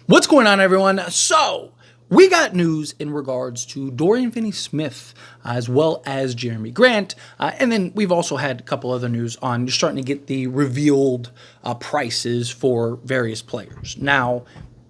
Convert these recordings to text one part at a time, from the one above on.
What's going on, everyone? So, we got news in regards to Dorian Finney-Smith as well as Jeremy Grant. And then we've also had a couple other news on you're starting to get the revealed prices for various players. Now,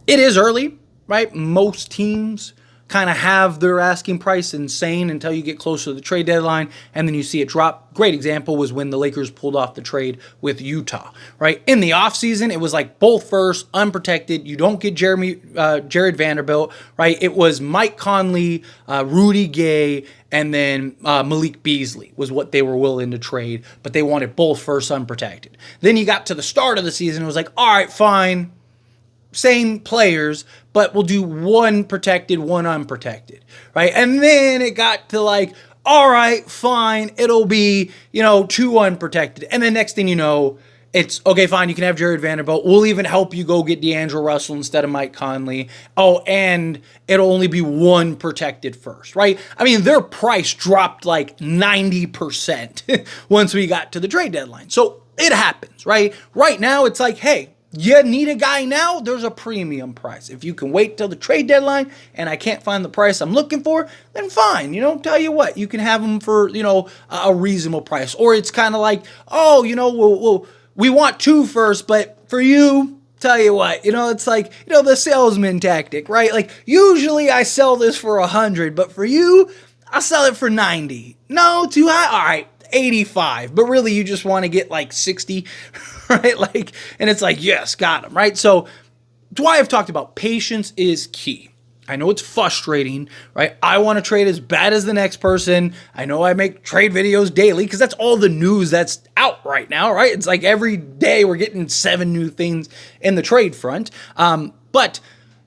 it is early, right? Most teams kind of have their asking price insane until you get closer to the trade deadline, and then you see it drop. Great example was when the Lakers pulled off the trade with Utah, right? In the offseason, it was like both first, unprotected. You don't get Jared Vanderbilt, right? It was Mike Conley, Rudy Gay, and then Malik Beasley was what they were willing to trade, but they wanted both first unprotected. Then you got to the start of the season, it was like, all right, fine, same players, but we'll do one protected, one unprotected, right? And then it got to like, all right, fine, it'll be, two unprotected. And then next thing you know, it's, okay, fine, you can have Jared Vanderbilt. We'll even help you go get D'Angelo Russell instead of Mike Conley. Oh, and it'll only be one protected first, right? I mean, their price dropped like 90% once we got to the trade deadline. So it happens, right? Right now, it's like, hey, you need a guy now, there's a premium price. If you can wait till the trade deadline and I can't find the price I'm looking for, then fine. Tell you what, you can have them for, a reasonable price. Or it's kind of like, oh, we want two first, but for you, tell you what, it's like, the salesman tactic, right? Like, usually I sell this for 100, but for you, I'll sell it for 90. No, too high? All right, 85. But really, you just want to get like 60, right? Like, and it's like, yes, got him, right? So that's why I've talked about patience is key. I know it's frustrating, right? I want to trade as bad as the next person. I know I make trade videos daily because that's all the news that's out right now, right? It's like every day we're getting 7 new things in the trade front. But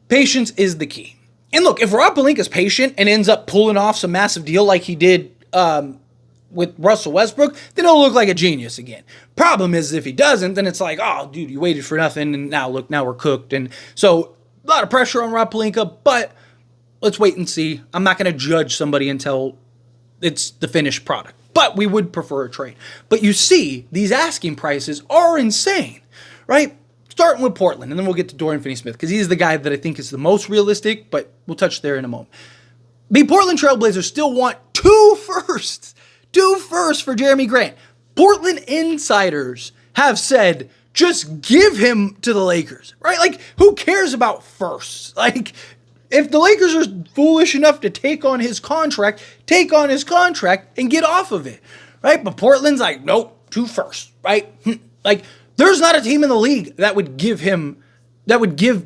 patience is the key. And look, if Rob Pelinka's patient and ends up pulling off some massive deal like he did with Russell Westbrook, then he'll look like a genius again. Problem is, if he doesn't, then it's like, oh, dude, you waited for nothing, and now we're cooked. And so a lot of pressure on Rob Pelinka, but let's wait and see. I'm not going to judge somebody until it's the finished product, but we would prefer a trade. But you see, these asking prices are insane, right? Starting with Portland, and then we'll get to Dorian Finney-Smith, because he's the guy that I think is the most realistic, but we'll touch there in a moment. The Portland Trailblazers still want 2 firsts. 2 firsts for Jeremy Grant. Portland insiders have said, just give him to the Lakers, right? Like, who cares about firsts? Like, if the Lakers are foolish enough to take on his contract and get off of it, right? But Portland's like, nope, 2 firsts, right? Like, there's not a team in the league that would give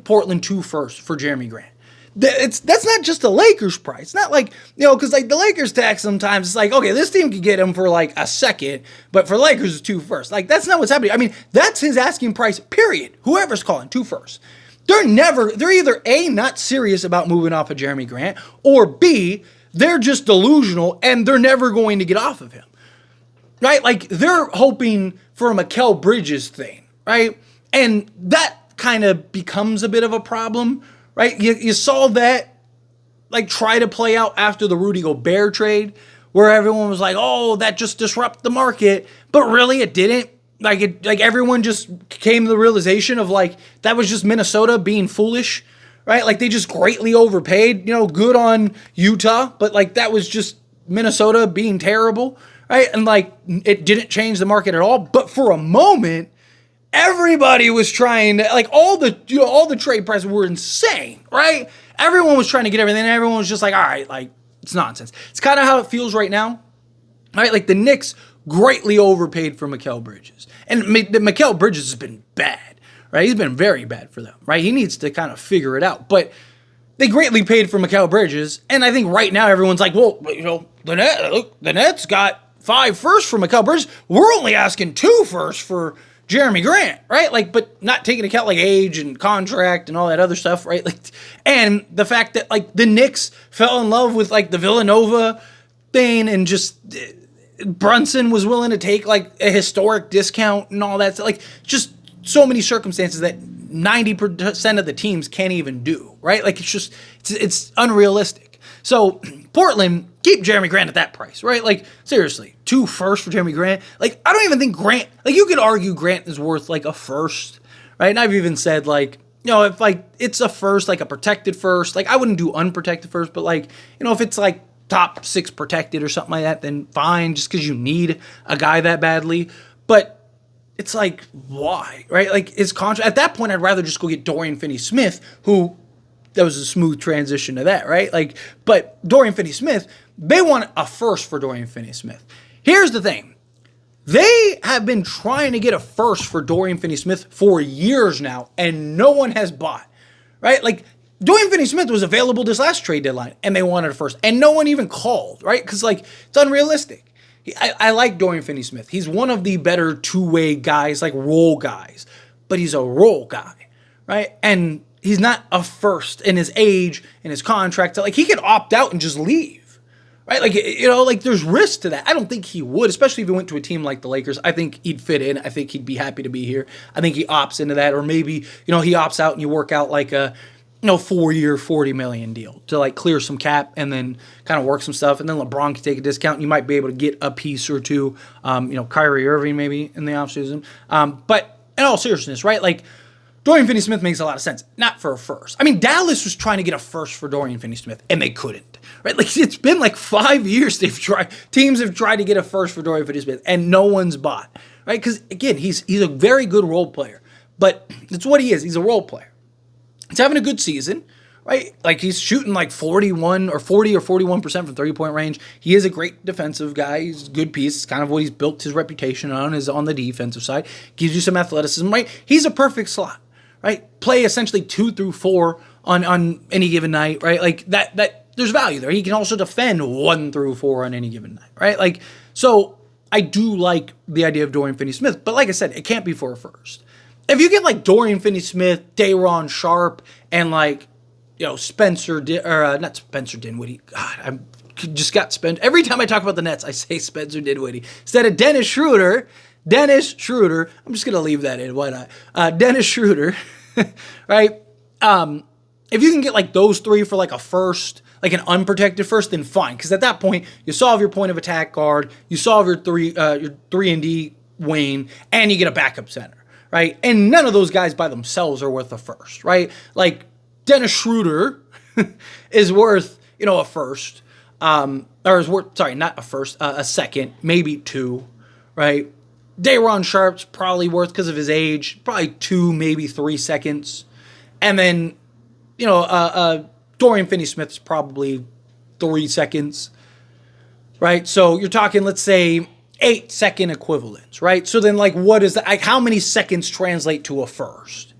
Portland 2 firsts for Jeremy Grant. That's not just the Lakers price. It's not like, because like the Lakers tax sometimes, it's like, okay, this team could get him for like a second, but for Lakers, it's 2 firsts. Like, that's not what's happening. I mean, that's his asking price, period. Whoever's calling 2 firsts. They're either A, not serious about moving off of Jeremy Grant, or B, they're just delusional and they're never going to get off of him, right? Like, they're hoping for a Mikal Bridges thing, right? And that kind of becomes a bit of a problem, right? You saw that, like, try to play out after the Rudy Gobert trade, where everyone was like, oh, that just disrupted the market. But really, it didn't. Like everyone just came to the realization of, like, that was just Minnesota being foolish, right? Like, they just greatly overpaid, good on Utah. But, like, that was just Minnesota being terrible, right? And, like, it didn't change the market at all. But for a moment, everybody was trying to, like, all the trade prices were insane, right? Everyone was trying to get everything, and everyone was just like, all right, like, it's nonsense. It's kind of how it feels right now, right? Like, the Knicks greatly overpaid for Mikal Bridges. And Mikal Bridges has been bad, right? He's been very bad for them, right? He needs to kind of figure it out. But they greatly paid for Mikal Bridges, and I think right now everyone's like, well, the Nets got 5 firsts for Mikal Bridges. We're only asking 2 firsts for Jeremy Grant, right? Like, but not taking into account like age and contract and all that other stuff, right? Like, and the fact that like the Knicks fell in love with like the Villanova thing, and just Brunson was willing to take like a historic discount and all that stuff. Like, just so many circumstances that 90% of the teams can't even do, right? Like, it's unrealistic. So Portland, keep Jeremy Grant at that price, right? Like, seriously, 2 firsts for Jeremy Grant. Like, I don't even think Grant, like, you could argue Grant is worth like a first, right? And I've even said, like, if like it's a first, like a protected first, like I wouldn't do unprotected first, but like, if it's like top 6 protected or something like that, then fine, just because you need a guy that badly. But it's like, why, right? Like his contract, at that point, I'd rather just go get Dorian Finney-Smith, who, that was a smooth transition to that, right? Like, but Dorian Finney-Smith, they want a first for Dorian Finney-Smith. Here's the thing. They have been trying to get a first for Dorian Finney-Smith for years now, and no one has bought, right? Like, Dorian Finney-Smith was available this last trade deadline, and they wanted a first, and no one even called, right? Because, like, it's unrealistic. I like Dorian Finney-Smith. He's one of the better two-way guys, like role guys, but he's a role guy, right? And he's not a first in his age, in his contract. Like, he could opt out and just leave. Right? Like, like there's risk to that. I don't think he would, especially if he went to a team like the Lakers. I think he'd fit in. I think he'd be happy to be here. I think he opts into that. Or maybe, he opts out and you work out like a, 4-year, $40 million deal to like clear some cap and then kind of work some stuff. And then LeBron can take a discount and you might be able to get a piece or two, Kyrie Irving maybe in the offseason. But in all seriousness, right? Like, Dorian Finney-Smith makes a lot of sense. Not for a first. I mean, Dallas was trying to get a first for Dorian Finney-Smith, and they couldn't. Right? Like, it's been like 5 years teams have tried to get a first for Dorian Finney-Smith, and no one's bought. Right? Because, again, he's a very good role player. But it's what he is. He's a role player. He's having a good season. Right? Like, he's shooting like 40 or 41% from 30-point range. He is a great defensive guy. He's a good piece. It's kind of what he's built his reputation on, is on the defensive side. Gives you some athleticism, right? He's a perfect slot. Right? Play essentially 2 through 4 on any given night, right? Like that there's value there. He can also defend 1 through 4 on any given night, right? Like, so I do like the idea of Dorian Finney-Smith, but like I said, it can't be for a first. If you get like Dorian Finney-Smith, Day'Ron Sharp, and like, not Spencer Dinwiddie. God, I'm just got spent. Every time I talk about the Nets, I say Spencer Dinwiddie instead of Dennis Schroeder. I'm just going to leave that in. Why not? Dennis Schroeder, right? If you can get like those 3 for like a first, like an unprotected first, then fine. Because at that point, you solve your point of attack guard, you solve your 3-and-D wing, and you get a backup center, right? And none of those guys by themselves are worth a first, right? Like Dennis Schroeder is worth, a first, or is worth, sorry, not a first, a second, maybe 2, right? Day'Ron Sharp's probably worth, because of his age, probably 2, maybe 3 seconds. And then, Dorian Finney-Smith's probably 3 seconds, right? So you're talking, let's say, 8-second equivalents, right? So then, like, what is that? Like, how many seconds translate to a first,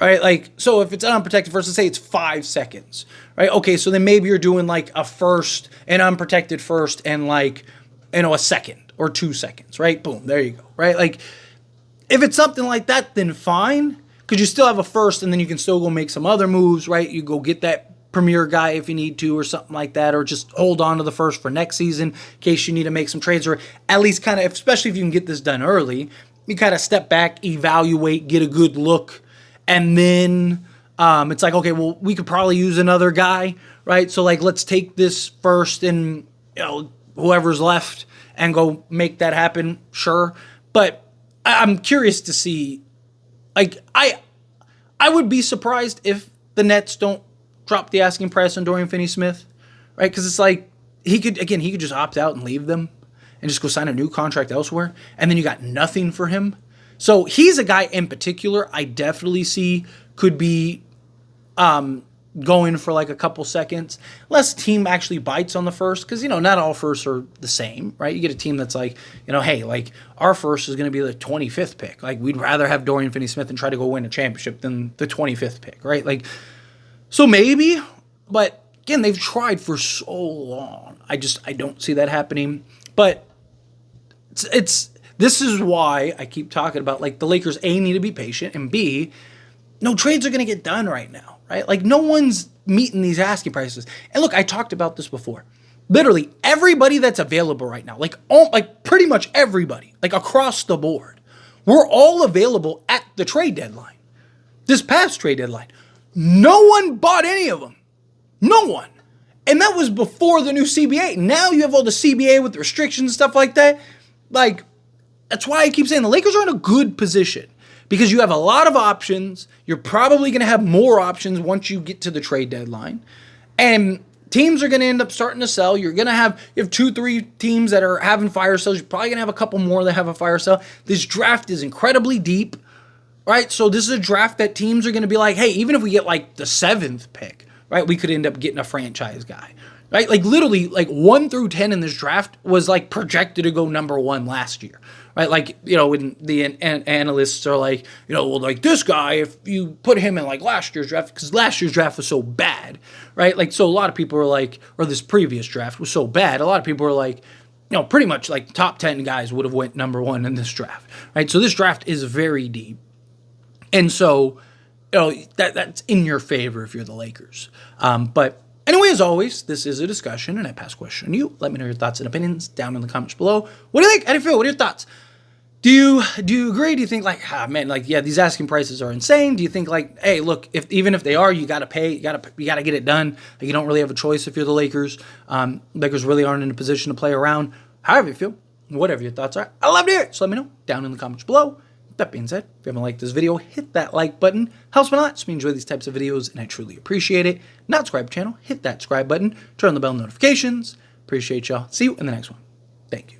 right? Like, so if it's an unprotected first, let's say it's 5 seconds, right? Okay, so then maybe you're doing, like, a first, an unprotected first, and, like, a second. Or 2 seconds, right? Boom, there you go, right? Like, if it's something like that, then fine, because you still have a first, and then you can still go make some other moves, right? You go get that premier guy if you need to, or something like that, or just hold on to the first for next season in case you need to make some trades, or at least kind of, especially if you can get this done early, you kind of step back, evaluate, get a good look, and then it's like, okay, well, we could probably use another guy, right? So, like, let's take this first and, whoever's left, and go make that happen, sure. But I'm curious to see, like, I would be surprised if the Nets don't drop the asking price on Dorian Finney-Smith, right? Because it's like, he could just opt out and leave them and just go sign a new contract elsewhere, and then you got nothing for him. So he's a guy in particular I definitely see could be going for like a couple seconds, unless team actually bites on the first, because, not all firsts are the same, right? You get a team that's like, hey, like, our first is going to be the 25th pick. Like, we'd rather have Dorian Finney-Smith and try to go win a championship than the 25th pick, right? Like, so maybe, but again, they've tried for so long. I don't see that happening. But this is why I keep talking about, like, the Lakers, A, need to be patient, and B, no trades are going to get done right now. Right? Like, no one's meeting these asking prices. And look, I talked about this before. Literally, everybody that's available right now, like pretty much everybody, like across the board, we're all available at the trade deadline. This past trade deadline. No one bought any of them. No one. And that was before the new CBA. Now you have all the CBA with restrictions and stuff like that. Like, that's why I keep saying the Lakers are in a good position. because you have a lot of options. You're probably going to have more options once you get to the trade deadline. And teams are going to end up starting to sell. You have 2-3 teams that are having fire sales. You're probably going to have a couple more that have a fire sale. This draft is incredibly deep, right? So this is a draft that teams are going to be like, hey, even if we get like the 7th pick, right, we could end up getting a franchise guy, right? Like literally like 1 through 10 in this draft was like projected to go number 1 last year, right? Like, when the analysts are like, well, like this guy, if you put him in like last year's draft, because last year's draft was so bad, right? Like, so a lot of people are like, or this previous draft was so bad, a lot of people are like, pretty much like top 10 guys would have went number 1 in this draft, right? So this draft is very deep. And so, that's in your favor if you're the Lakers. But anyway, as always, this is a discussion, and I pass question on you. Let me know your thoughts and opinions down in the comments below. What do you think? How do you feel? What are your thoughts? Do you agree? Do you think like, these asking prices are insane? Do you think like, hey, look, even if they are, you got to pay, you got to get it done. Like, you don't really have a choice if you're the Lakers. Lakers really aren't in a position to play around. However you feel, whatever your thoughts are, I love to hear it. So let me know down in the comments below. That being said, if you haven't liked this video, hit that like button. Helps me a lot. It's me enjoy these types of videos, and I truly appreciate it. Not subscribe to the channel, hit that subscribe button. Turn on the bell notifications. Appreciate y'all. See you in the next one. Thank you.